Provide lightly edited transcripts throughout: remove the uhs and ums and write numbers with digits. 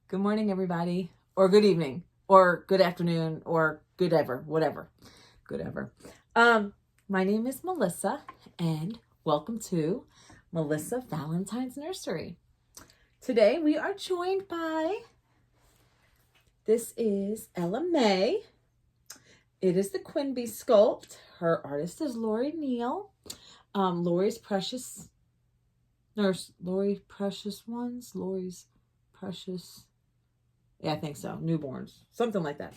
Good morning, everybody, or good evening, or good afternoon, or good ever, whatever, good ever. My name is Melissa, and welcome to Melissa Valentine's Nursery. Today we are joined by, this is Ella May. It is the Quinby sculpt. Her artist is Lori Neal. Lori's Precious Nurse, Lori Precious Ones, Lori's Precious. Yeah, I think so. Newborns. Something like that.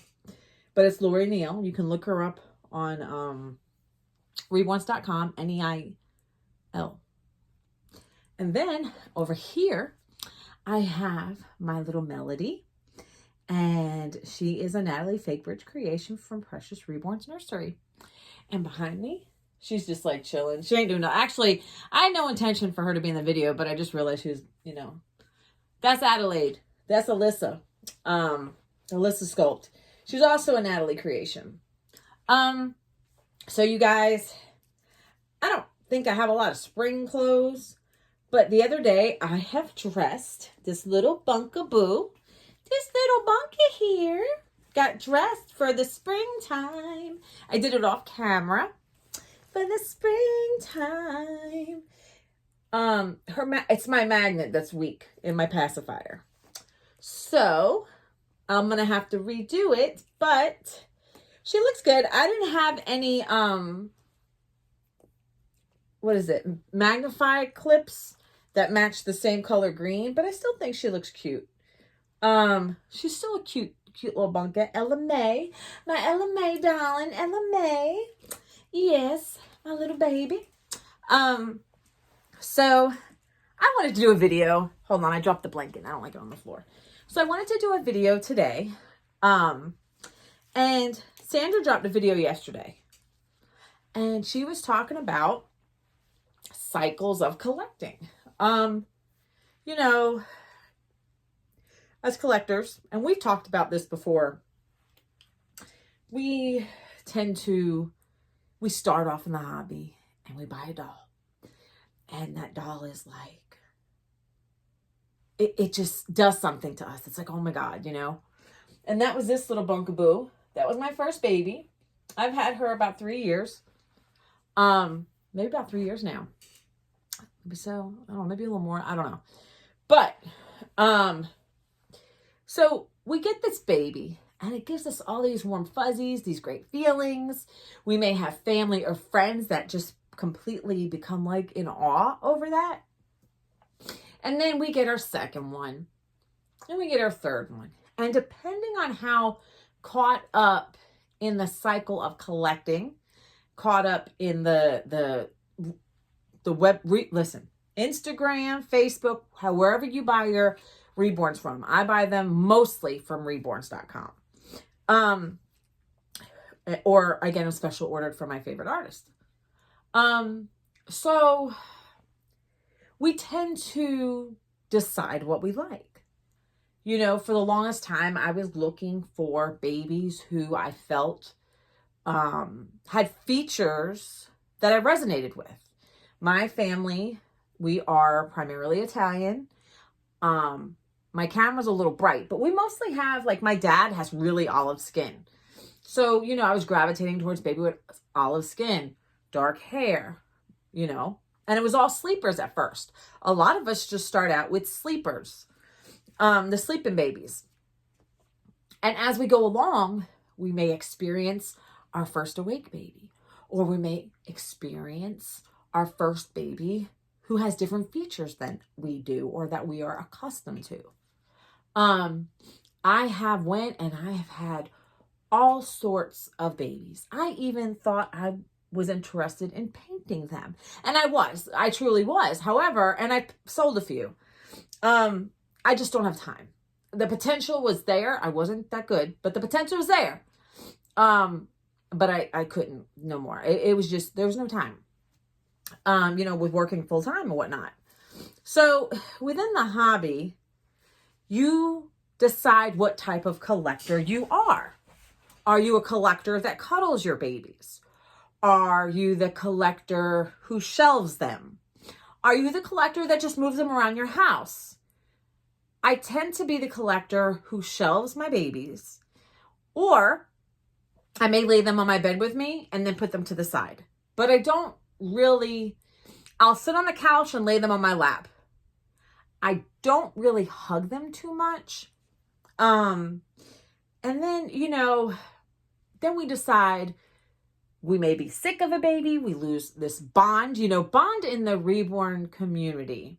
But it's Lori Neal. You can look her up on REBORNS.com, Neil. And then over here, I have my little Melody. And she is a Natalie Fakebridge creation from Precious Reborn's Nursery. And behind me, she's just like chilling. She ain't doing nothing. Actually, I had no intention for her to be in the video, but I just realized she was, that's Adelaide. That's Alyssa. Alyssa Sculpt. She's also a Natalie creation. So you guys, I don't think I have a lot of spring clothes, but the other day I have dressed this little bunkaboo. This little bunkie here got dressed for the springtime. I did it off camera for the springtime. It's my magnet that's weak in my pacifier. So I'm going to have to redo it, but she looks good. I didn't have any, magnified clips that match the same color green, but I still think she looks cute. She's still a cute little bunker. Ella May, my Ella May darling, Ella May. Yes, my little baby. So I wanted to do a video. Hold on, I dropped the blanket. I don't like it on the floor. So I wanted to do a video today. And Sandra dropped a video yesterday. And she was talking about cycles of collecting. As collectors, and we've talked about this before, we start off in the hobby and we buy a doll. And that doll is like, it just does something to us. It's like, oh my God, And that was this little bunkaboo. That was my first baby. I've had her about 3 years. Maybe about 3 years now. Maybe so. I don't know, maybe a little more. I don't know. But, so we get this baby and it gives us all these warm fuzzies, these great feelings. We may have family or friends that just completely become like in awe over that. And then we get our second one. And we get our third one. And depending on how caught up in the cycle of collecting, caught up in the web, Instagram, Facebook, however you buy your Reborns from. I buy them mostly from Reborns.com. Or I get them special ordered for my favorite artist. So we tend to decide what we like. For the longest time, I was looking for babies who I felt had features that I resonated with. My family, we are primarily Italian. My camera's a little bright, but we mostly have, my dad has really olive skin. So, I was gravitating towards baby with olive skin, dark hair, and it was all sleepers at first. A lot of us just start out with sleepers, the sleeping babies. And as we go along, we may experience our first awake baby, or we may experience our first baby who has different features than we do or that we are accustomed to. I have went and I have had all sorts of babies. I even thought I was interested in painting them. And I truly was. However, and I sold a few. I just don't have time. The potential was there. I wasn't that good, but the potential was there. But I couldn't no more. It was just, there was no time. With working full time and whatnot. So within the hobby, you decide what type of collector you are. Are you a collector that cuddles your babies? Are you the collector who shelves them? Are you the collector that just moves them around your house? I tend to be the collector who shelves my babies, or I may lay them on my bed with me and then put them to the side. But I don't really, I'll sit on the couch and lay them on my lap. I don't really hug them too much. And then, then we decide we may be sick of a baby. We lose this bond, bond in the Reborn community,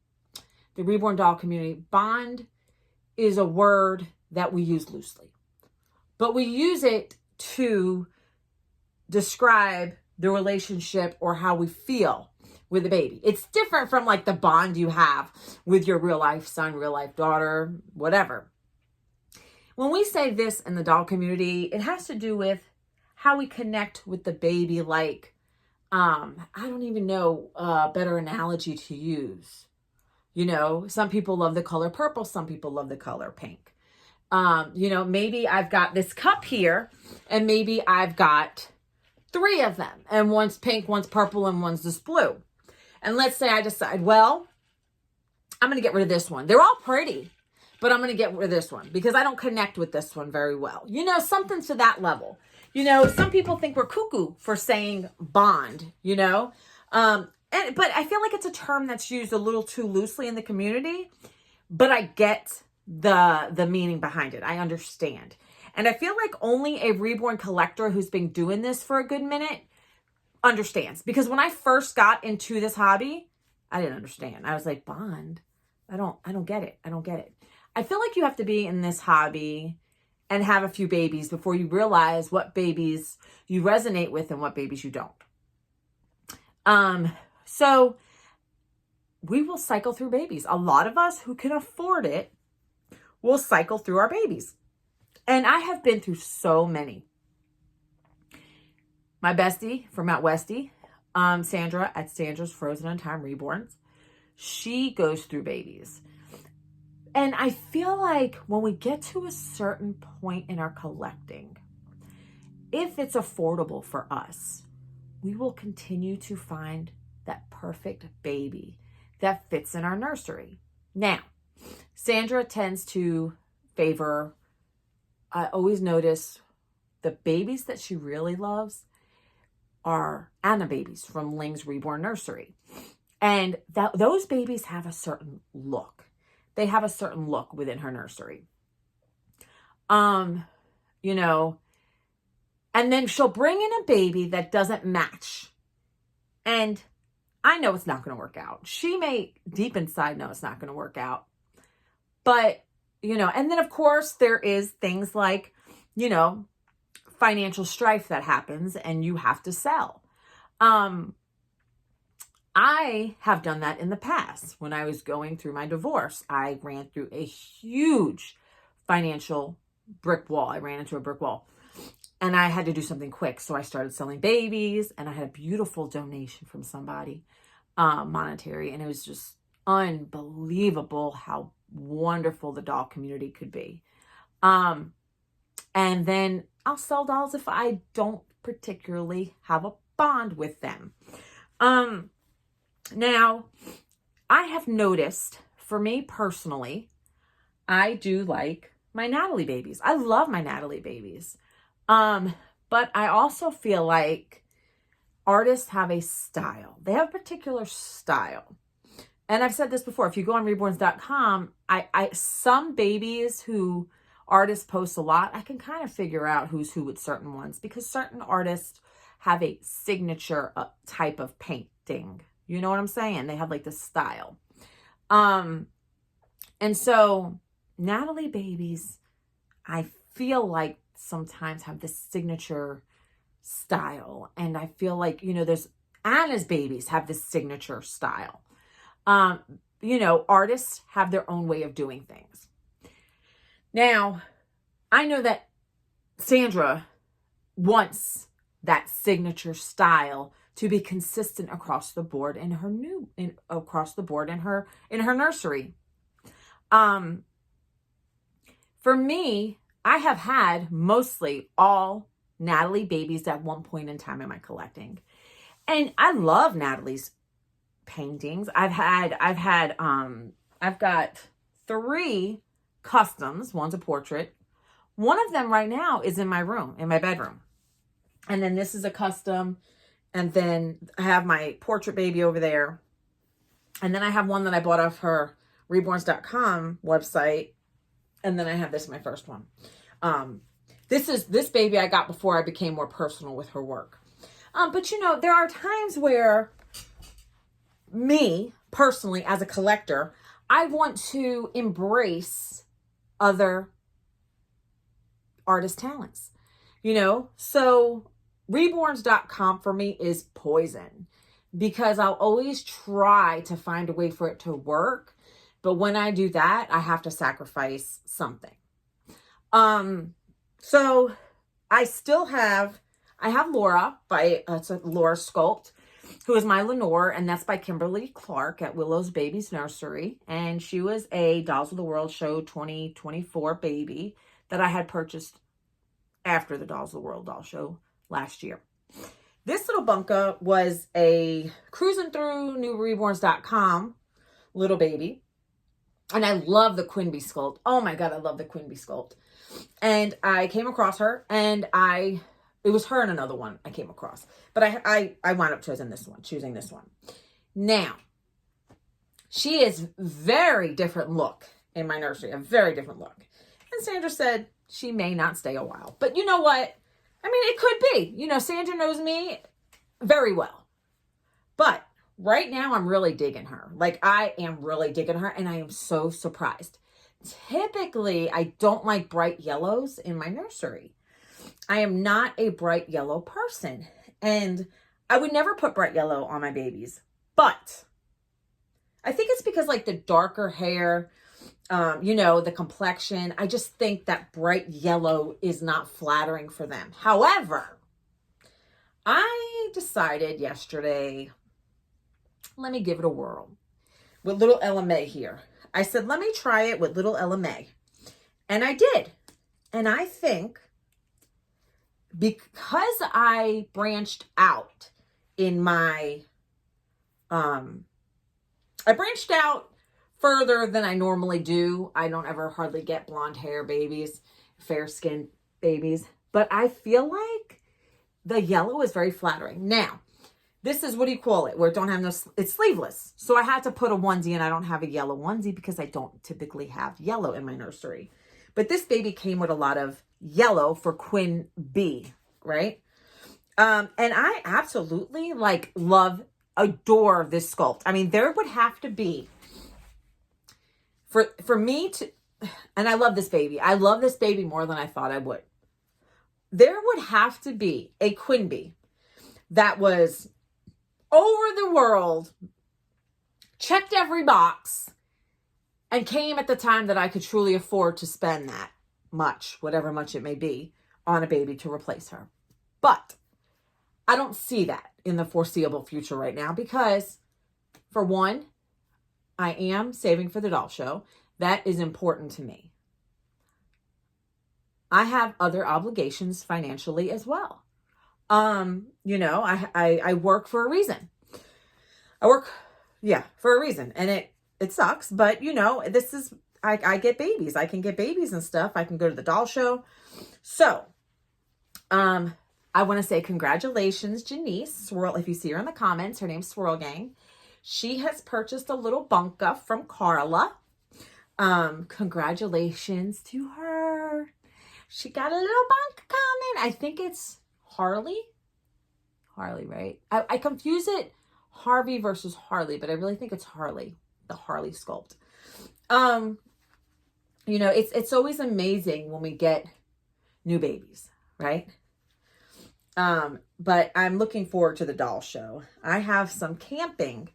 the Reborn doll community. Bond is a word that we use loosely, but we use it to describe the relationship or how we feel with a baby. It's different from like the bond you have with your real life son, real life daughter, whatever. When we say this in the doll community, it has to do with how we connect with the baby. Like, I don't even know a better analogy to use. Some people love the color purple. Some people love the color pink. Maybe I've got this cup here and maybe I've got 3 of them and one's pink, one's purple, and one's this blue. And let's say I decide, well, I'm going to get rid of this one. They're all pretty, but I'm going to get rid of this one because I don't connect with this one very well. Something to that level. Some people think we're cuckoo for saying bond, but I feel like it's a term that's used a little too loosely in the community, but I get the meaning behind it. I understand. And I feel like only a reborn collector who's been doing this for a good minute understands. Because when I first got into this hobby, I didn't understand. I was like, bond? I don't get it. I don't get it. I feel like you have to be in this hobby and have a few babies before you realize what babies you resonate with and what babies you don't. So we will cycle through babies. A lot of us who can afford it will cycle through our babies. And I have been through so many. My bestie from out Westy, Sandra at Sandra's Frozen on Time Reborns, she goes through babies. And I feel like when we get to a certain point in our collecting, if it's affordable for us, we will continue to find that perfect baby that fits in our nursery. Now, Sandra tends to favor, I always notice the babies that she really loves are Anna babies from Ling's Reborn Nursery. And those babies have a certain look. They have a certain look within her nursery. And then she'll bring in a baby that doesn't match. And I know it's not going to work out. She may deep inside know it's not going to work out. But, and then of course there is things like, financial strife that happens and you have to sell. I have done that in the past. When I was going through my divorce, I ran through a huge financial brick wall. I ran into a brick wall and I had to do something quick. So I started selling babies and I had a beautiful donation from somebody, monetary. And it was just unbelievable how wonderful the doll community could be. And then I'll sell dolls if I don't particularly have a bond with them. Now, I have noticed, for me personally, I do like my Natalie babies. I love my Natalie babies. But I also feel like artists have a style. They have a particular style. And I've said this before, if you go on reborns.com, some babies who artists post a lot, I can kind of figure out who's who with certain ones because certain artists have a signature type of painting. You know what I'm saying? They have like this style. And so Natalie babies, I feel like sometimes have this signature style. And I feel like, there's Anna's babies have this signature style. Artists have their own way of doing things. Now, I know that Sandra wants that signature style to be consistent across the board in her nursery. For me, I have had mostly all Natalie babies at one point in time in my collecting. And I love Natalie's paintings. I've got 3 customs. One's a portrait. One of them right now is in my room, in my bedroom. And then this is a custom. And then I have my portrait baby over there. And then I have one that I bought off her reborns.com website. And then I have this, my first one. This baby I got before I became more personal with her work. But you know, there are times where me personally as a collector, I want to embrace other artist talents, you know? So reborns.com for me is poison because I'll always try to find a way for it to work. But when I do that, I have to sacrifice something. So I have Laura it's a Laura Sculpt, who is my Lenore, and that's by Kimberly Clark at Willow's Babies Nursery. And she was a Dolls of the World Show 2024 baby that I had purchased after the Dolls of the World Doll Show last year. This little bunka was a cruising through newreborns.com little baby. And I love the Quimby sculpt. Oh my God, I love the Quimby sculpt. And I came across her, and it was her and another one I came across. But I wound up choosing this one. Now, she is very different look in my nursery, a very different look. And Sandra said she may not stay a while. But you know what? I mean, it could be. You know, Sandra knows me very well. But right now, I'm really digging her. Like, I am really digging her, and I am so surprised. Typically, I don't like bright yellows in my nursery. I am not a bright yellow person, and I would never put bright yellow on my babies. But I think it's because, like, the darker hair, you know, the complexion, I just think that bright yellow is not flattering for them. However, I decided yesterday, let me give it a whirl with little Ella May here. I said, let me try it with little Ella May. And I did. And I think because I branched out in my, I branched out further than I normally do. I don't ever hardly get blonde hair babies, fair skin babies, but I feel like the yellow is very flattering. Now, this is, what do you call it? Where it don't have no, it's sleeveless. So I had to put a onesie, and I don't have a yellow onesie because I don't typically have yellow in my nursery. But this baby came with a lot of yellow for Queen B, right? And I absolutely adore this sculpt. I mean, there would have to be, for me to, and I love this baby. I love this baby more than I thought I would. There would have to be a Queen B that was over the world, checked every box, and came at the time that I could truly afford to spend that much, whatever much it may be, on a baby to replace her. But I don't see that in the foreseeable future right now because, for one, I am saving for the doll show. That is important to me. I have other obligations financially as well. You know, I work for a reason. I work, for a reason. And it sucks, but you know, this is, I get babies. I can get babies and stuff. I can go to the doll show. So, I want to say congratulations, Janice Swirl. If you see her in the comments, her name's Swirl Gang. She has purchased a little bunka from Carla. Congratulations to her. She got a little bunka coming. I think it's Harley, right? I confuse it, Harvey versus Harley, but I really think it's Harley, the Harley sculpt. You know, it's always amazing when we get new babies, right? But I'm looking forward to the doll show. I have some camping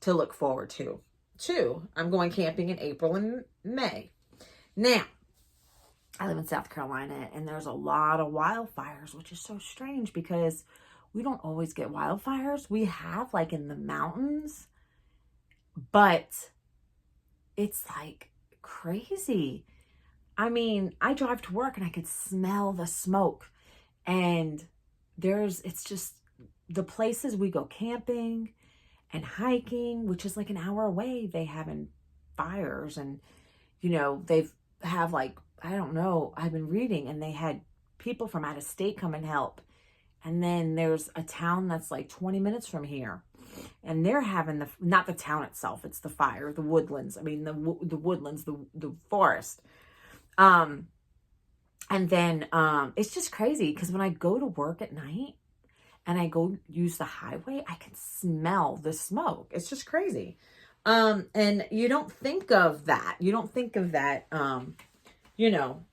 to look forward to, too. I'm going camping in April and May. Now, I live in South Carolina, and there's a lot of wildfires, which is so strange because we don't always get wildfires. We have, like, in the mountains, but it's, like, crazy. I mean, I drive to work, and I could smell the smoke, and it's just the places we go camping and hiking, which is like an hour away, they having fires, and, you know, they've have like, I don't know, I've been reading, and they had people from out of state come and help. And then there's a town that's like 20 minutes from here, and they're having not the town itself, it's the fire, the woodlands. I mean, the woodlands, the forest. And then, it's just crazy because when I go to work at night and I go use the highway, I can smell the smoke. It's just crazy. And you don't think of that. You don't think of that. You know,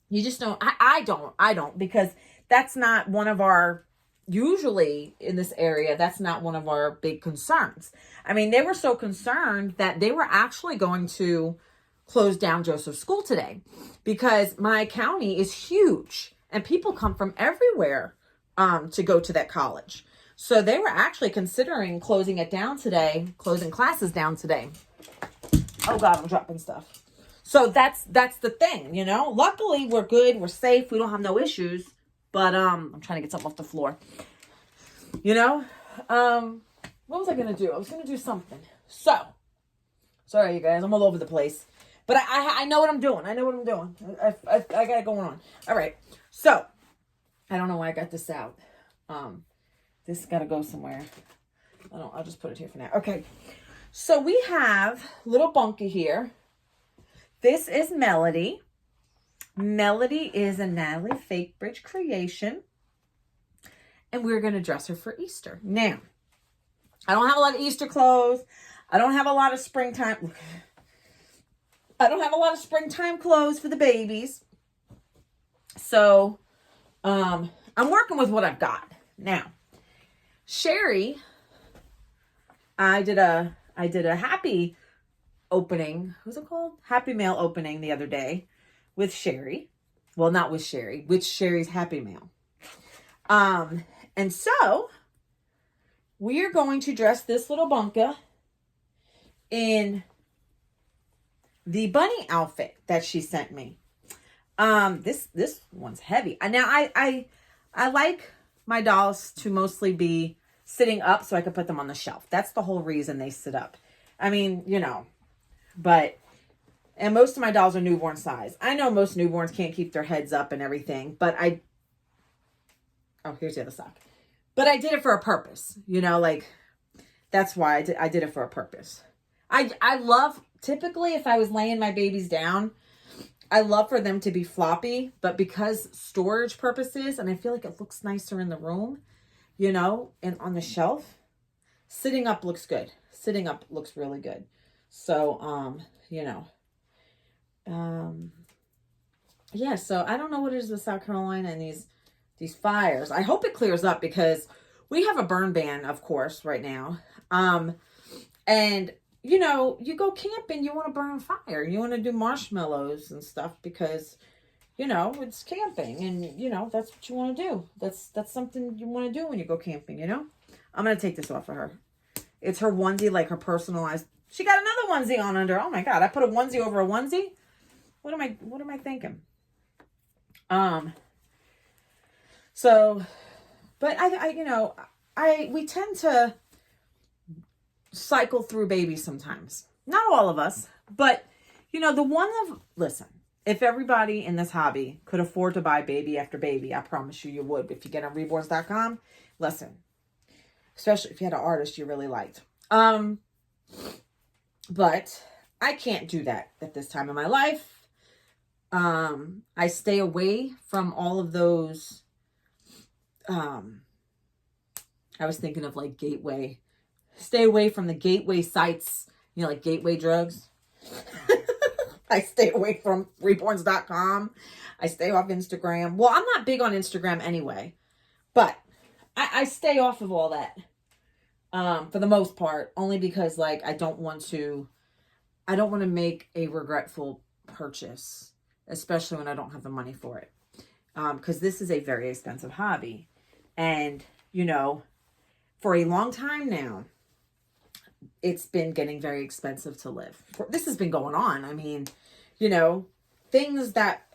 you just don't, I don't, because that's not one of our, usually in this area, that's not one of our big concerns. I mean, they were so concerned that they were actually going to close down Joseph's school today, because my county is huge and people come from everywhere to go to that college. So they were actually considering closing it down today, closing classes down today. Oh God, I'm dropping stuff. So that's the thing, you know. Luckily, we're good. We're safe. We don't have no issues. But I'm trying to get something off the floor. You know, what was I gonna do? I was gonna do something. So, sorry, you guys. I'm all over the place. But I know what I'm doing. I know what I'm doing. I got it going on. All right. So, I don't know why I got this out. This got to go somewhere. I'll just put it here for now. Okay. So we have little Bunky here. This is Melody. Melody is a Natalie Fake Bridge creation. And we're going to dress her for Easter. Now, I don't have a lot of Easter clothes. I don't have a lot of springtime. I don't have a lot of springtime clothes for the babies. So, I'm working with what I've got. Now, Sherry, I did a happy opening. What's it called? Happy Mail opening the other day with Sherry. Well, not with Sherry, with Sherry's Happy Mail. And so we are going to dress this little bunka in the bunny outfit that she sent me. This one's heavy. Now I like my dolls to mostly be sitting up so I could put them on the shelf. That's the whole reason they sit up. I mean, you know, and most of my dolls are newborn size. I know most newborns can't keep their heads up and everything, but oh, here's the other sock. But I did it for a purpose, you know, like that's why I did it for a purpose. I love, typically if I was laying my babies down, I love for them to be floppy, but because storage purposes, and I feel like it looks nicer in the room, you know, and on the shelf, sitting up looks good. Sitting up looks really good. So, you know, yeah, so I don't know what it is with South Carolina and these fires. I hope it clears up because we have a burn ban, of course, right now. And you know, you go camping, you want to burn fire. You want to do marshmallows and stuff because, you know, it's camping and, you know, that's what you want to do. That's something you want to do when you go camping, you know? I'm going to take this off of her. It's her onesie, like her personalized. She got another onesie on under. Oh my God. I put a onesie over a onesie. What am I thinking? So, but we tend to cycle through babies sometimes. Not all of us, but you know, listen, if everybody in this hobby could afford to buy baby after baby, I promise you would. If you get on reborns.com, listen, especially if you had an artist you really liked. But I can't do that at this time in my life. I stay away from all of those. I was thinking of like gateway. Stay away from the gateway sites, you know, like gateway drugs. I stay away from reborns.com. I stay off Instagram. Well, I'm not big on Instagram anyway, but I stay off of all that for the most part, only because like I don't want to make a regretful purchase, especially when I don't have the money for it. Because this is a very expensive hobby. And, you know, for a long time now, it's been getting very expensive to live. This has been going on. I mean, you know, things that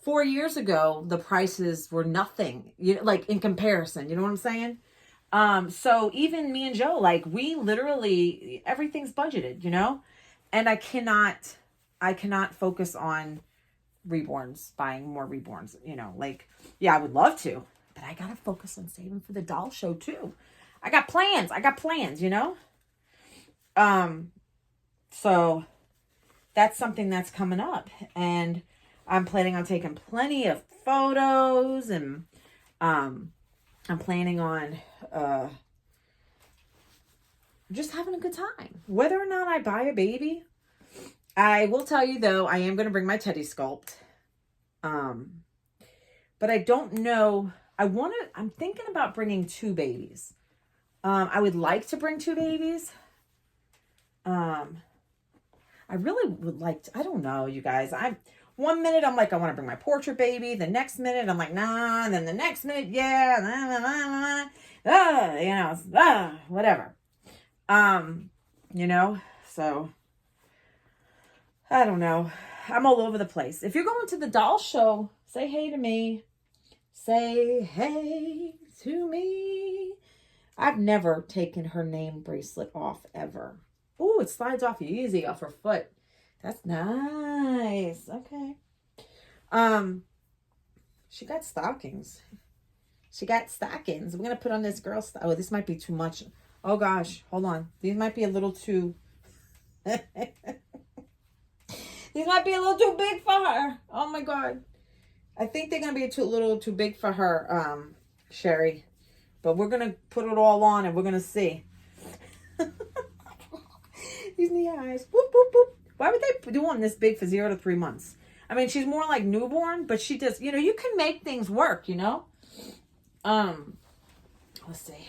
4 years ago, the prices were nothing, you know, like in comparison, you know what I'm saying? So even me and Joe, like we literally, everything's budgeted, you know, and I cannot I cannot focus on Reborns, buying more Reborns, you know, like, yeah, I would love to, but I gotta focus on saving for the doll show too. I got plans, you know? So that's something that's coming up, and I'm planning on taking plenty of photos, and, I'm planning on, just having a good time. Whether or not I buy a baby, I will tell you though, I am going to bring my Teddy sculpt. But I don't know. I'm thinking about bringing 2 babies. I would like to bring 2 babies. I really would like to, I don't know, you guys. One minute I'm like, I want to bring my portrait baby. The next minute I'm like, nah. And then the next minute, yeah. You know, whatever. You know, so I don't know. I'm all over the place. If you're going to the doll show, say hey to me. Say hey to me. I've never taken her name bracelet off ever. Oh, it slides off easy off her foot. That's nice. Okay. She got stockings. We're going to put on this girl. Oh, this might be too much. Oh gosh, hold on. These might be a little too... These might be a little too big for her. Oh my God. I think they're going to be a little too big for her, Sherry. But we're going to put it all on and we're going to see. These knee highs. Boop, boop, boop. Why would they do one this big for 0 to 3 months? I mean, she's more like newborn, but she does, you know, you can make things work, you know? Let's see.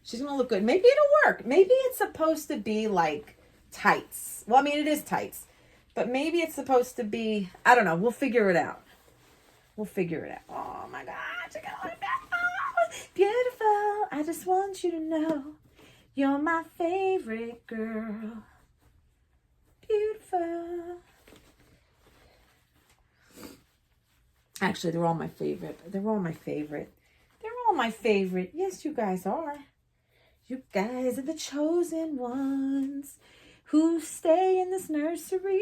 She's going to look good. Maybe it'll work. Maybe it's supposed to be like tights. Well, I mean, it is tights. But maybe it's supposed to be, I don't know. We'll figure it out. Oh my gosh. I got all that. Beautiful. I just want you to know you're my favorite girl. Beautiful. Actually, they're all my favorite. Yes, you guys are. You guys are the chosen ones who stay in this nursery.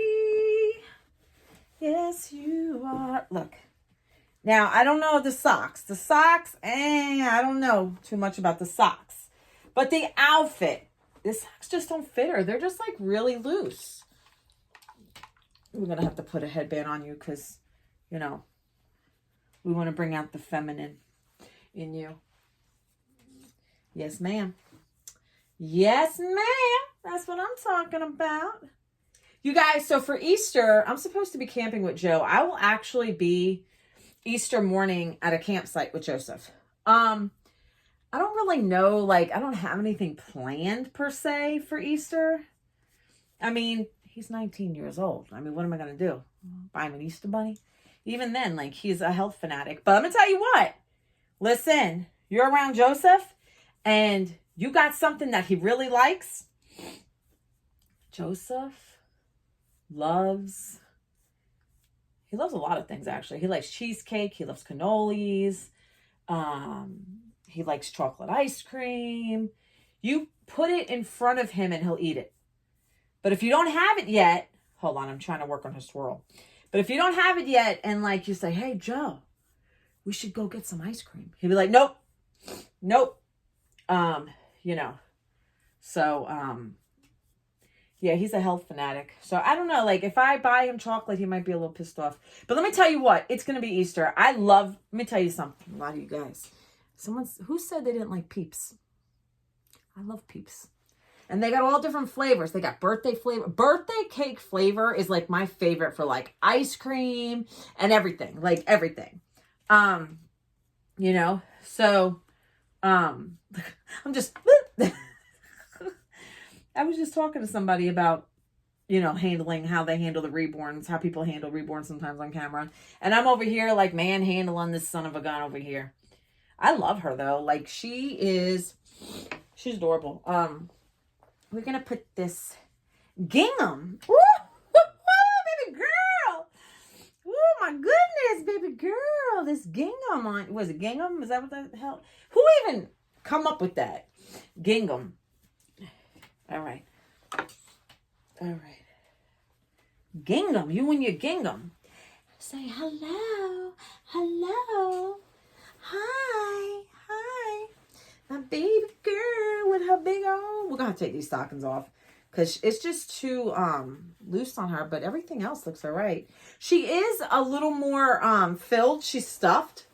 Yes, you are. Look. Now, I don't know the socks. I don't know too much about the socks. But the outfit, the socks just don't fit her. They're just like really loose. We're going to have to put a headband on you because, you know, we want to bring out the feminine in you. Yes, ma'am. Yes, ma'am. That's what I'm talking about. You guys, so for Easter, I'm supposed to be camping with Joe. I will actually be Easter morning at a campsite with Joseph. I don't really know, like, I don't have anything planned per se for Easter. I mean, he's 19 years old. I mean, what am I going to do? Buy him an Easter bunny? Even then, like, he's a health fanatic. But I'm going to tell you what. Listen, you're around Joseph and you got something that he really likes. Joseph loves... He loves a lot of things, actually. He likes cheesecake. He loves cannolis. He likes chocolate ice cream. You put it in front of him and he'll eat it. But if you don't have it yet, hold on, I'm trying to work on his swirl. But if you don't have it yet and like you say, hey, Joe, we should go get some ice cream. He'll be like, nope. You know, so, yeah, he's a health fanatic. So I don't know, like if I buy him chocolate, he might be a little pissed off. But let me tell you what, it's going to be Easter. Let me tell you something, a lot of you guys. Who said they didn't like Peeps? I love Peeps. And they got all different flavors. They got birthday flavor. Birthday cake flavor is like my favorite for like ice cream and everything. Like everything. You know, so, I'm just, I was just talking to somebody about, you know, how they handle the Reborns, how people handle Reborns sometimes on camera. And I'm over here like manhandling this son of a gun over here. I love her though. Like she's adorable. We're going to put this gingham. Woo! Baby girl. Oh my goodness, baby girl. This gingham on, was it gingham? Is that what the hell? Who even come up with that? Gingham. All right. Gingham, you and your gingham. Say hello, hello, hi, hi. My baby girl with her big old. We're gonna take these stockings off because it's just too loose on her, but everything else looks all right. She is a little more filled. She's stuffed,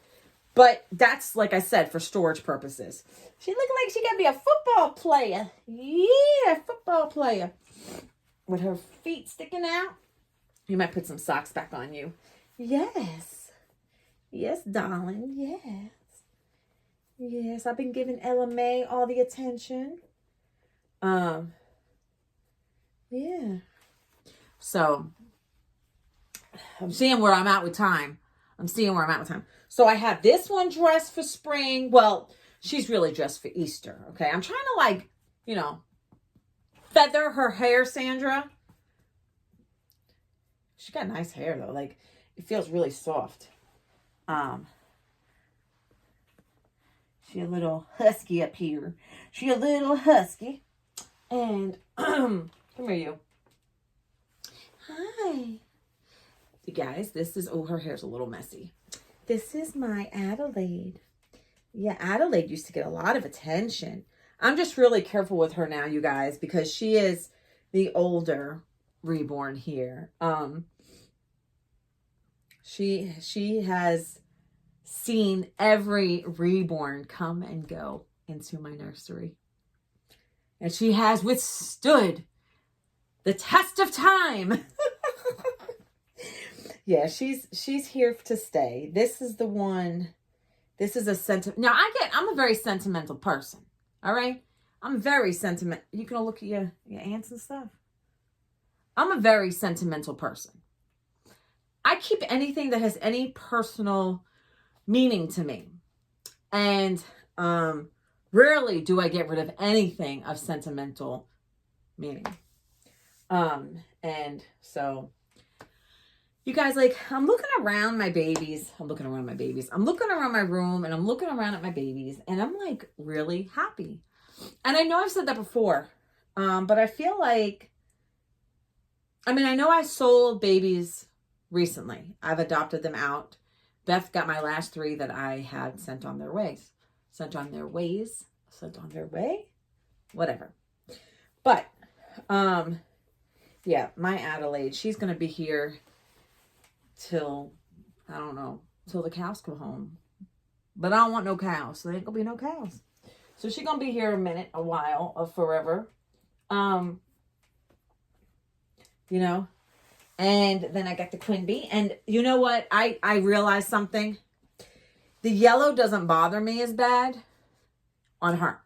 but that's, like I said, for storage purposes. She look like she gonna be a football player. Yeah, football player. With her feet sticking out. You might put some socks back on you. Yes. Yes, darling. Yes. Yes, I've been giving Ella May all the attention. Yeah. So, I'm seeing where I'm at with time. So, I have this one dressed for spring. Well, she's really dressed for Easter, okay? I'm trying to, like, you know, feather her hair, Sandra. She got nice hair, though. Like, it feels really soft. She a little husky up here. She a little husky. And, come here, you. Hi. You guys, this is, oh, her hair's a little messy. This is my Adelaide. Yeah, Adelaide used to get a lot of attention. I'm just really careful with her now, you guys, because she is the older Reborn here. She has seen every Reborn come and go into my nursery. And she has withstood the test of time. Yeah, she's here to stay. This is the one. This is a Now, I'm a very sentimental person. All right? I'm very sentimental. You can look at your aunts and stuff. I'm a very sentimental person. I keep anything that has any personal meaning to me. And rarely do I get rid of anything of sentimental meaning. And so, you guys, like, I'm looking around my babies. I'm looking around my room, and I'm looking around at my babies, and I'm, like, really happy. And I know I've said that before, but I feel like, I mean, I know I sold babies recently. I've adopted them out. Beth got my last 3 that I had sent on their way. Whatever. But, yeah, my Adelaide, she's going to be here till, I don't know, till the cows come home. But I don't want no cows, so there ain't going to be no cows. So she's going to be here a while, forever. You know, and then I got the Quimby. And you know what? I realized something. The yellow doesn't bother me as bad on her.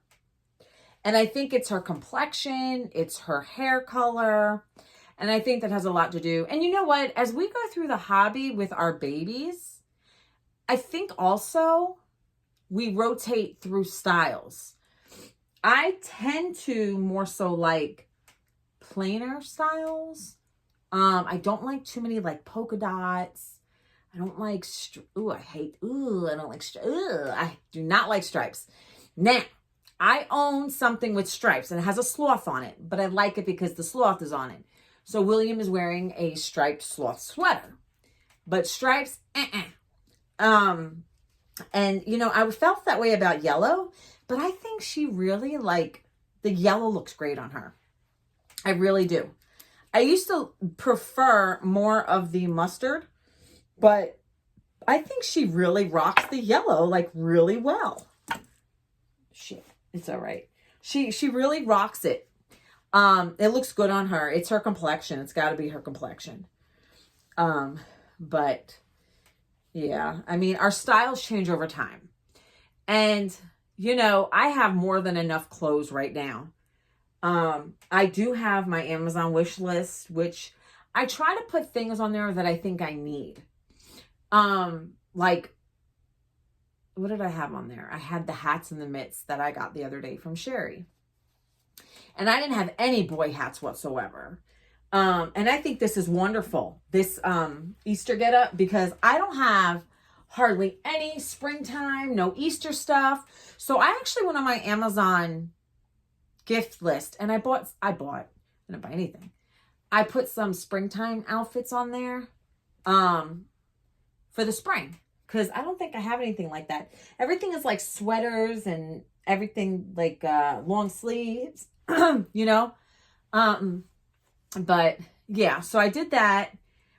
And I think it's her complexion. It's her hair color. And I think that has a lot to do. And you know what? As we go through the hobby with our babies, I think also we rotate through styles. I tend to more so like plainer styles. I don't like too many like polka dots. I don't like, I do not like stripes. Now, I own something with stripes and it has a sloth on it, but I like it because the sloth is on it. So William is wearing a striped sloth sweater, but stripes, and you know, I felt that way about yellow, but I think she really the yellow looks great on her. I really do. I used to prefer more of the mustard, but I think she really rocks the yellow like really well. Shit, it's all right. She really rocks it. It looks good on her. It's her complexion. It's got to be her complexion. But yeah, I mean, our styles change over time. And, you know, I have more than enough clothes right now. I do have my Amazon wish list, which I try to put things on there that I think I need. Like, what did I have on there? I had the hats and the mitts that I got the other day from Sherry. And I didn't have any boy hats whatsoever. And I think this is wonderful, this Easter getup, because I don't have hardly any springtime, no Easter stuff. So I actually went on my Amazon gift list and I didn't buy anything. I put some springtime outfits on there for the spring, because I don't think I have anything like that. Everything is like sweaters and everything like long sleeves, you know. But yeah, so I did that.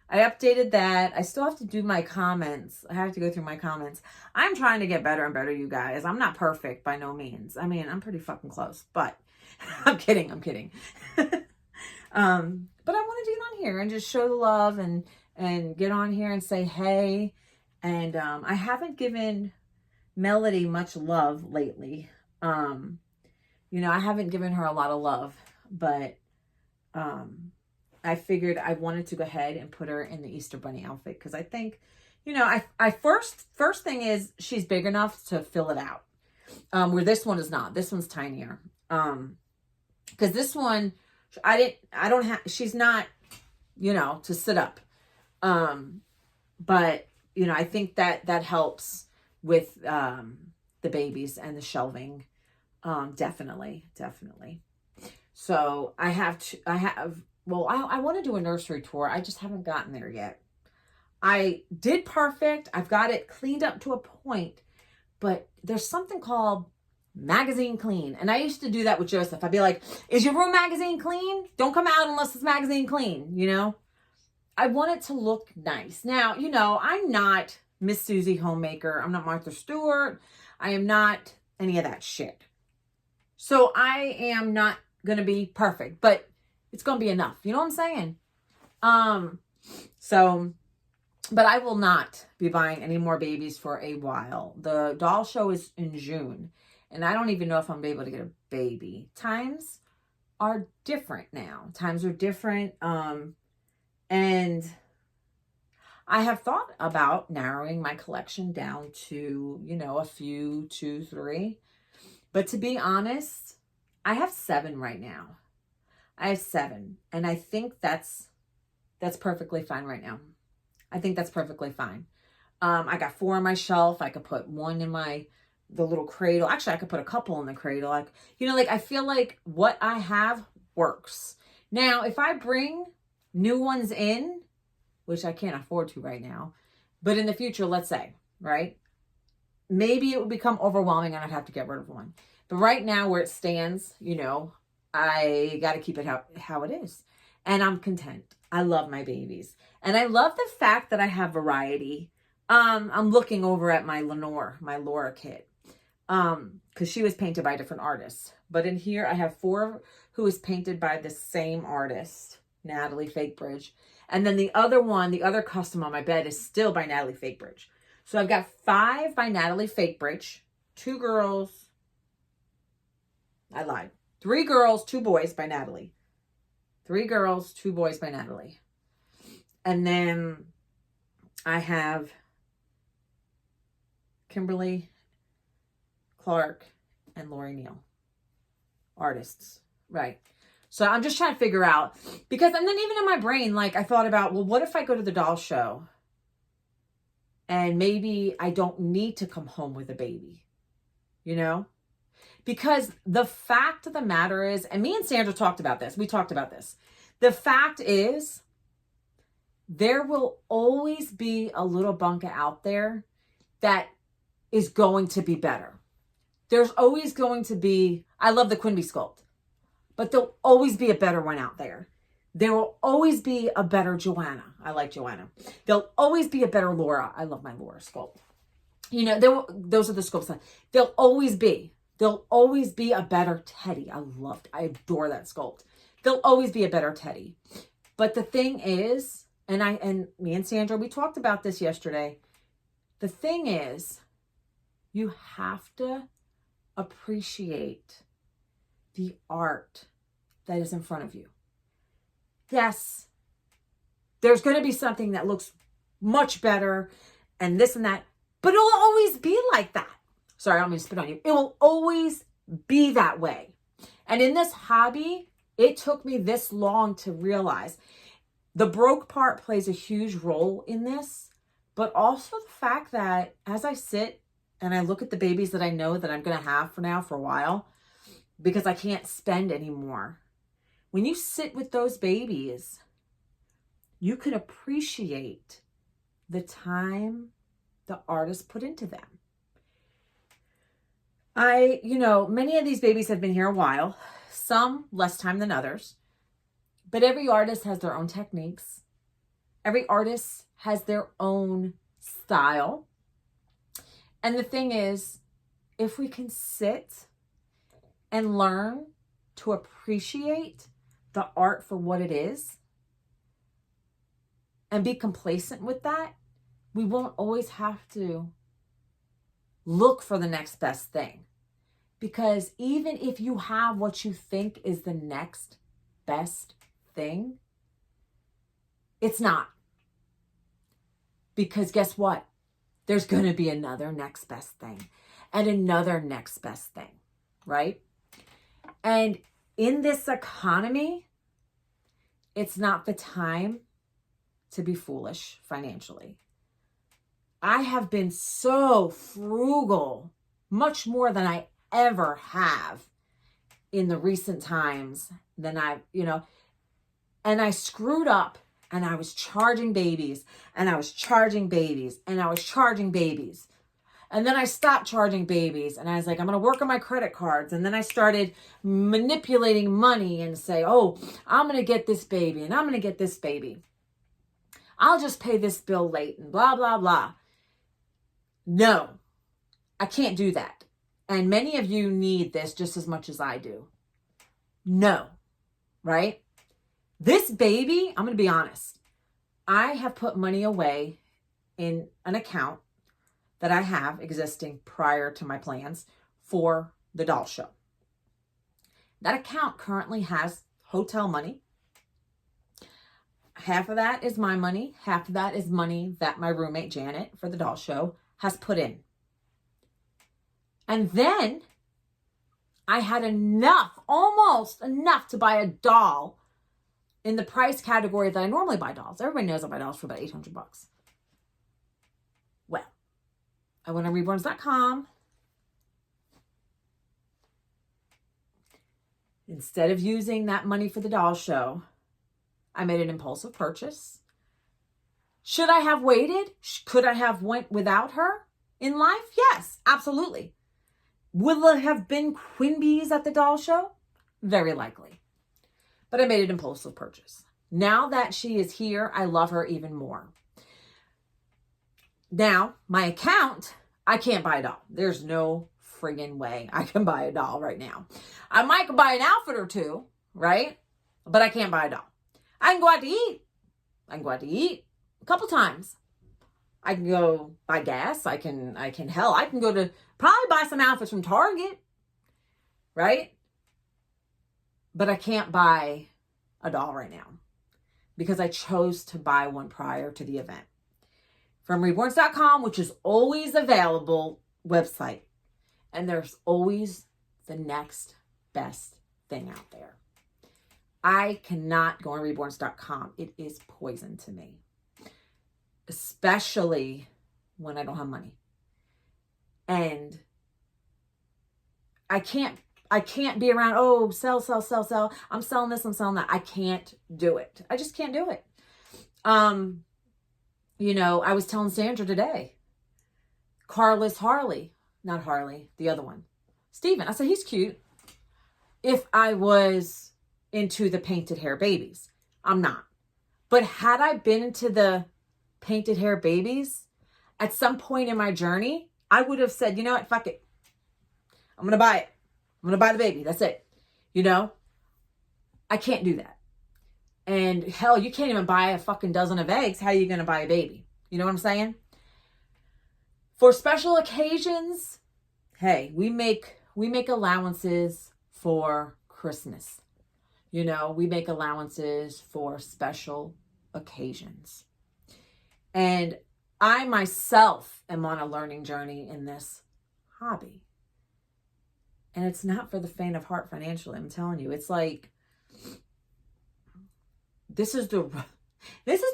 I updated that. I still have to do my comments. I have to go through my comments. I'm trying to get better and better, you guys. I'm not perfect by no means. I mean, I'm pretty fucking close, but I'm kidding. I'm kidding. But I want to get on here and just show the love and get on here and say hey. And I haven't given Melody much love lately. You know, I haven't given her a lot of love, but I figured I wanted to go ahead and put her in the Easter Bunny outfit, because I think, you know, I first thing is she's big enough to fill it out, where this one is not. This one's tinier, because this one she's not, you know, to sit up, but you know, I think that Helps with the babies and the shelving, definitely. So well, I want to do a nursery tour. I just haven't gotten there yet. I did perfect. I've got it cleaned up to a point, but there's something called magazine clean. And I used to do that with Joseph. I'd be like, is your room magazine clean? Don't come out unless it's magazine clean, you know? I want it to look nice. Now, you know, I'm not Miss Susie Homemaker. I'm not Martha Stewart. I am not any of that shit. So I am not going to be perfect, but it's going to be enough. You know what I'm saying? But I will not be buying any more babies for a while. The doll show is in June, and I don't even know if I'm able to get a baby. Times are different now. Times are different. And I have thought about narrowing my collection down to, you know, a few, 2, 3. But to be honest, I have 7 right now. I have 7. And I think that's perfectly fine right now. I think that's perfectly fine. I got 4 on my shelf. I could put 1 in the little cradle. Actually, I could put a couple in the cradle. Like, you know, like I feel like what I have works. Now, if I bring new ones in, which I can't afford to right now, but in the future, let's say, right? Maybe it would become overwhelming and I'd have to get rid of one. But right now where it stands, you know, I got to keep it how it is. And I'm content. I love my babies. And I love the fact that I have variety. I'm looking over at my Laura kit. Because she was painted by different artists. But in here I have 4 who was painted by the same artist, Natalie Fakebridge. And then the other custom on my bed is still by Natalie Fakebridge. So I've got 5 by Natalie Fakebridge, 2 girls. I lied. 3 girls, 2 boys by Natalie. 3 girls, 2 boys by Natalie. And then I have Kimberly Clark and Lori Neal, artists, right? So I'm just trying to figure out, because, and then even in my brain, like I thought about, well, what if I go to the doll show and maybe I don't need to come home with a baby, you know? Because the fact of the matter is, and me and Sandra talked about this. We talked about this. The fact is, there will always be a little bunka out there that is going to be better. There's always going to be, I love the Quimby sculpt, but there'll always be a better one out there. There will always be a better Joanna. I like Joanna. There'll always be a better Laura. I love my Laura sculpt. You know, those are the sculpts. There'll always be a better Teddy. I adore that sculpt. There'll always be a better Teddy. But the thing is, and me and Sandra, we talked about this yesterday. The thing is, you have to appreciate the art that is in front of you. Yes, there's going to be something that looks much better and this and that, but it'll always be like that. Sorry, I don't mean to spit on you. It will always be that way. And in this hobby, it took me this long to realize the broke part plays a huge role in this, but also the fact that as I sit and I look at the babies that I know that I'm going to have for a while, because I can't spend anymore. When you sit with those babies you can appreciate the time the artist put into them. Many of these babies have been here a while, some less time than others, but every artist has their own techniques. Every artist has their own style. And the thing is, if we can sit and learn to appreciate the art for what it is and be complacent with that, we won't always have to look for the next best thing. Because even if you have what you think is the next best thing, it's not. Because guess what? There's going to be another next best thing and another next best thing, right? And in this economy, it's not the time to be foolish financially. I have been so frugal, much more than I ever have in the recent times than and I screwed up and I was charging babies and I was charging babies and I was charging babies. And then I stopped charging babies and I was like, I'm going to work on my credit cards. And then I started manipulating money and say, oh, I'm going to get this baby and I'm going to get this baby. I'll just pay this bill late and blah, blah, blah. No, I can't do that. And many of you need this just as much as I do. No, right? This baby, I'm going to be honest. I have put money away in an account that I have existing prior to my plans for the doll show. That account currently has hotel money. Half of that is my money. Half of that is money that my roommate Janet for the doll show has put in. And then I had enough, almost enough to buy a doll in the price category that I normally buy dolls. Everybody knows I buy dolls for about $800. Well, I went on REBORNS.com. Instead of using that money for the doll show, I made an impulsive purchase. Should I have waited? Could I have went without her in life? Yes, absolutely. Will there have been Quimbies at the doll show? Very likely. But I made an impulsive purchase. Now that she is here, I love her even more. Now, my account, I can't buy a doll. There's no friggin' way I can buy a doll right now. I might buy an outfit or two, right? But I can't buy a doll. I can go out to eat. I can go out to eat a couple times. I can go buy gas. I can go to probably buy some outfits from Target, right? But I can't buy a doll right now because I chose to buy one prior to the event. From Reborns.com, which is always available website. And there's always the next best thing out there. I cannot go on Reborns.com. It is poison to me. Especially when I don't have money. And I can't be around, oh, sell. I'm selling this, I'm selling that. I can't do it. I just can't do it. I was telling Sandra today, Carlos Harley, not Harley, the other one, Steven. I said, he's cute. If I was into the painted hair babies, I'm not. But had I been into the painted hair babies at some point in my journey, I would have said, you know what, fuck it. I'm going to buy it. I'm going to buy the baby. That's it. I can't do that. And hell, you can't even buy a fucking dozen of eggs. How are you going to buy a baby? You know what I'm saying? For special occasions, hey, we make allowances for Christmas. We make allowances for special occasions. And I myself am on a learning journey in this hobby. And it's not for the faint of heart financially, I'm telling you. It's like, this is the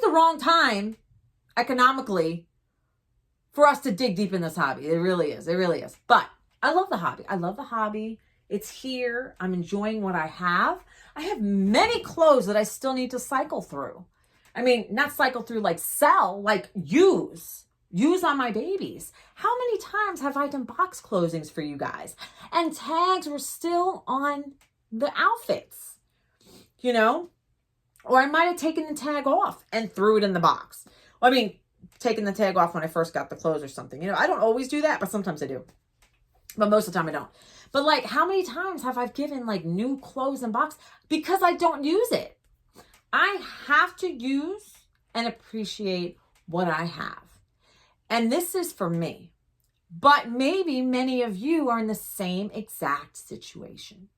wrong time economically for us to dig deep in this hobby. It really is. It really is. But I love the hobby. It's here. I'm enjoying what I have. I have many clothes that I still need to cycle through, I mean, not cycle through, like sell, like use on my babies. How many times have I done box closings for you guys? And tags were still on the outfits, you know? Or I might have taken the tag off and threw it in the box. I mean, taking the tag off when I first got the clothes or something. You know, I don't always do that, but sometimes I do. But most of the time I don't. But like, how many times have I given like new clothes in box because I don't use it? I have to use and appreciate what I have. And this is for me. But maybe many of you are in the same exact situation.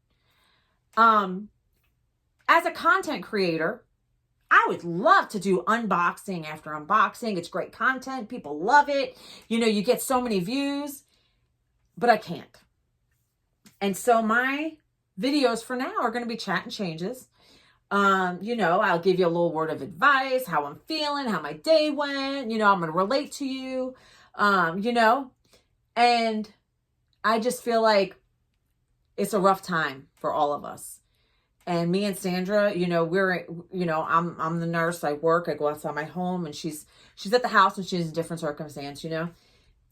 As a content creator, I would love to do unboxing after unboxing. It's great content. People love it. You know, you get so many views, but I can't. And so my videos for now are going to be chat and changes. You know, I'll give you a little word of advice, how I'm feeling, how my day went. You know, I'm going to relate to you, you know, and I just feel like it's a rough time for all of us. And me and Sandra, you know, I'm the nurse. I work, I go outside my home, and she's at the house, and she's in a different circumstance, you know.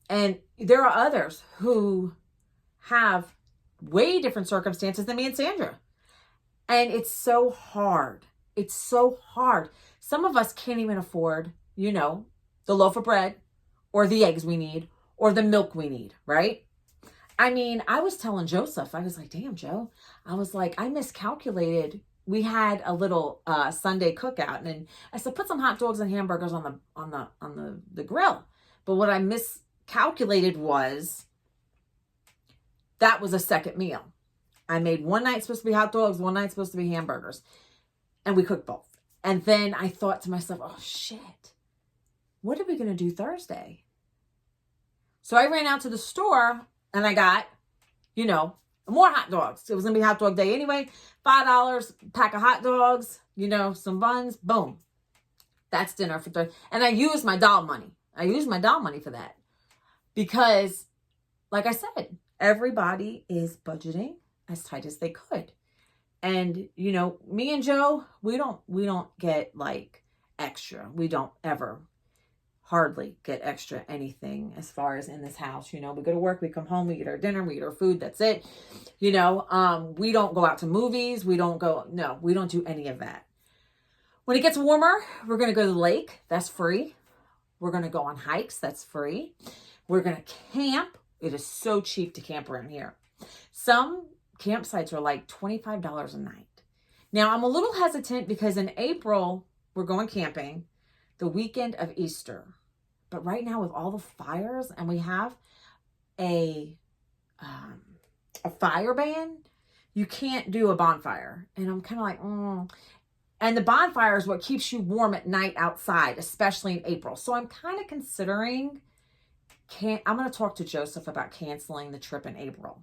And there are others who have way different circumstances than me and Sandra. And it's so hard. It's so hard. Some of us can't even afford, you know, the loaf of bread or the eggs we need or the milk we need, right? I mean, I was telling Joseph, I was like, damn, Joe. I was like, I miscalculated. We had a little Sunday cookout, and I said, put some hot dogs and hamburgers on the grill. But what I miscalculated was that was a second meal. I made one night supposed to be hot dogs, one night supposed to be hamburgers, and we cooked both. And then I thought to myself, oh shit, what are we going to do Thursday? So I ran out to the store and I got, you know, more hot dogs. It was going to be hot dog day anyway. $5, pack of hot dogs, you know, some buns, boom. That's dinner for Thursday. And I used my doll money. I used my doll money for that. Because, like I said, everybody is budgeting as tight as they could. And, you know, me and Joe, we don't get like extra. We don't ever hardly get extra anything as far as in this house. You know, we go to work, we come home, we eat our dinner, we eat our food. That's it. You know, we don't go out to movies. We don't do any of that. When it gets warmer, we're going to go to the lake. That's free. We're going to go on hikes. That's free. We're going to camp. It is so cheap to camp around here. Some campsites are like $25 a night. Now, I'm a little hesitant because in April, we're going camping the weekend of Easter. But right now with all the fires, and we have a fire ban, you can't do a bonfire. And I'm kind of like, And the bonfire is what keeps you warm at night outside, especially in April. So I'm kind of considering, I'm going to talk to Joseph about canceling the trip in April.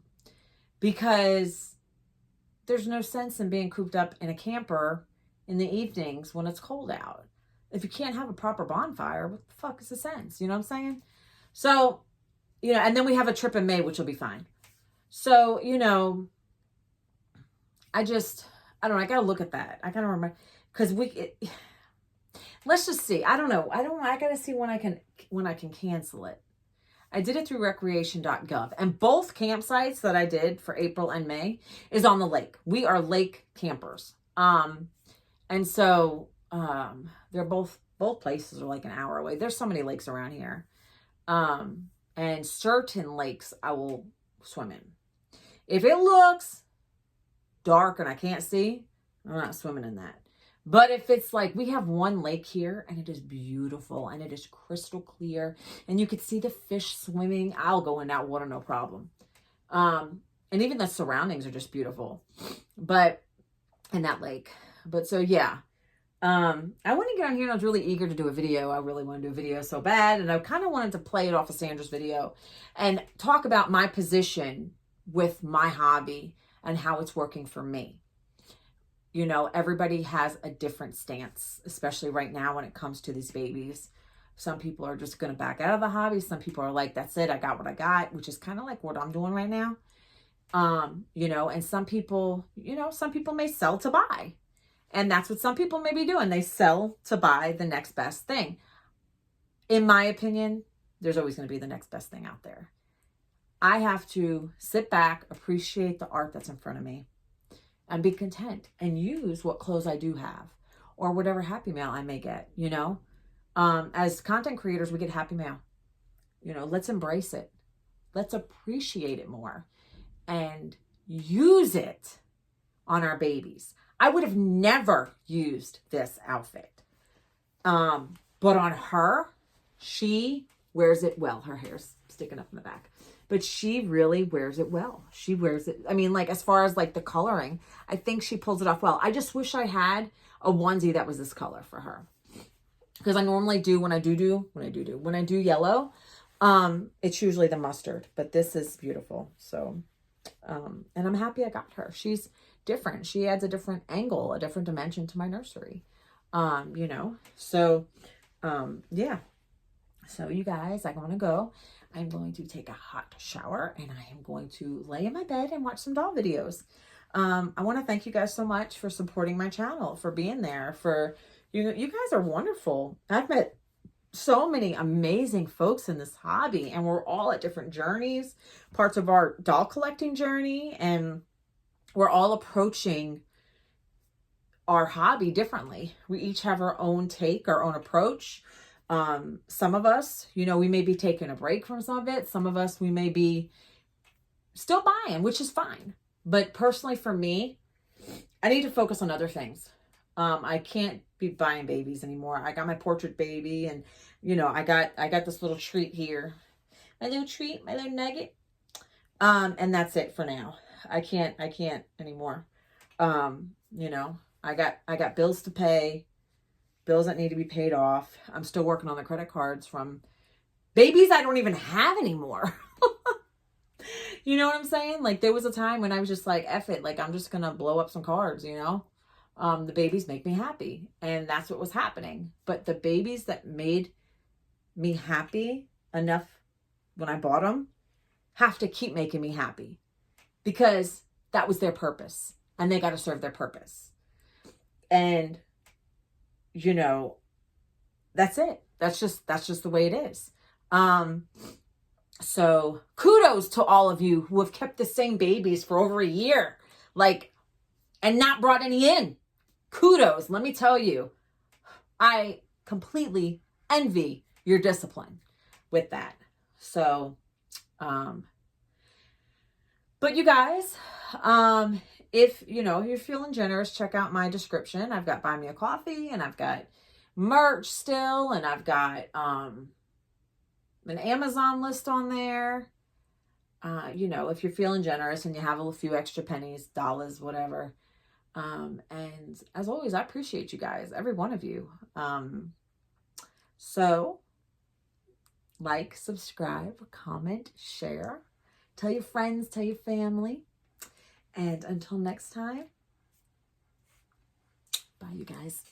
Because there's no sense in being cooped up in a camper in the evenings when it's cold out. If you can't have a proper bonfire, what the fuck is the sense? You know what I'm saying? So, you know, and then we have a trip in May, which will be fine. So, you know, I don't know. I got to look at that. I got to remember, because let's just see. I don't know. I got to see when I can cancel it. I did it through recreation.gov, and both campsites that I did for April and May is on the lake. We are lake campers. And so, they're both places are like an hour away. There's so many lakes around here. And certain lakes I will swim in. If it looks dark and I can't see, I'm not swimming in that. But if it's like, we have one lake here and it is beautiful and it is crystal clear and you could see the fish swimming, I'll go in that water, no problem. And even the surroundings are just beautiful, but in that lake. But so, yeah, I want to get on here and I was really eager to do a video. I really want to do a video so bad. And I kind of wanted to play it off of Sandra's video and talk about my position with my hobby and how it's working for me. You know, everybody has a different stance, especially right now when it comes to these babies. Some people are just going to back out of the hobby. Some people are like, that's it, I got what I got, which is kind of like what I'm doing right now. You know, and some people may sell to buy. And that's what some people may be doing. They sell to buy the next best thing. In my opinion, there's always going to be the next best thing out there. I have to sit back, appreciate the art that's in front of me, and be content and use what clothes I do have or whatever happy mail I may get, you know. As content creators, we get happy mail. You know, let's embrace it. Let's appreciate it more and use it on our babies. I would have never used this outfit. But on her, she wears it well. Her hair's sticking up in the back. But she really wears it well. She wears it. I mean, like, as far as like the coloring, I think she pulls it off well. I just wish I had a onesie that was this color for her. Because I normally do when I do yellow, it's usually the mustard, but this is beautiful. So, and I'm happy I got her. She's different. She adds a different angle, a different dimension to my nursery. You know, so, yeah. So you guys, I want to go. I'm going to take a hot shower and I am going to lay in my bed and watch some doll videos. I want to thank you guys so much for supporting my channel, for being there, for you guys are wonderful. I've met so many amazing folks in this hobby, and we're all at different journeys, parts of our doll collecting journey, and we're all approaching our hobby differently. We each have our own take, our own approach. Some of us, you know, we may be taking a break from some of it. Some of us, we may be still buying, which is fine. But personally for me, I need to focus on other things. I can't be buying babies anymore. I got my portrait baby, and you know, I got this little treat here. My little treat, my little nugget. And that's it for now. I can't anymore. You know, I got bills to pay, bills that need to be paid off. I'm still working on the credit cards from babies I don't even have anymore. You know what I'm saying? Like, there was a time when I was just like, F it. Like, I'm just going to blow up some cards, you know? The babies make me happy. And that's what was happening. But the babies that made me happy enough when I bought them have to keep making me happy. Because that was their purpose. And they got to serve their purpose. And, you know, that's it. That's just the way it is. So kudos to all of you who have kept the same babies for over a year, like, and not brought any in. Kudos. Let me tell you, I completely envy your discipline with that. So, but you guys, if, you know, you're feeling generous, check out my description. I've got Buy Me a Coffee, and I've got merch still, and I've got, an Amazon list on there. You know, if you're feeling generous and you have a few extra pennies, dollars, whatever. And as always, I appreciate you guys, every one of you. So like, subscribe, comment, share, tell your friends, tell your family. And until next time, bye you guys.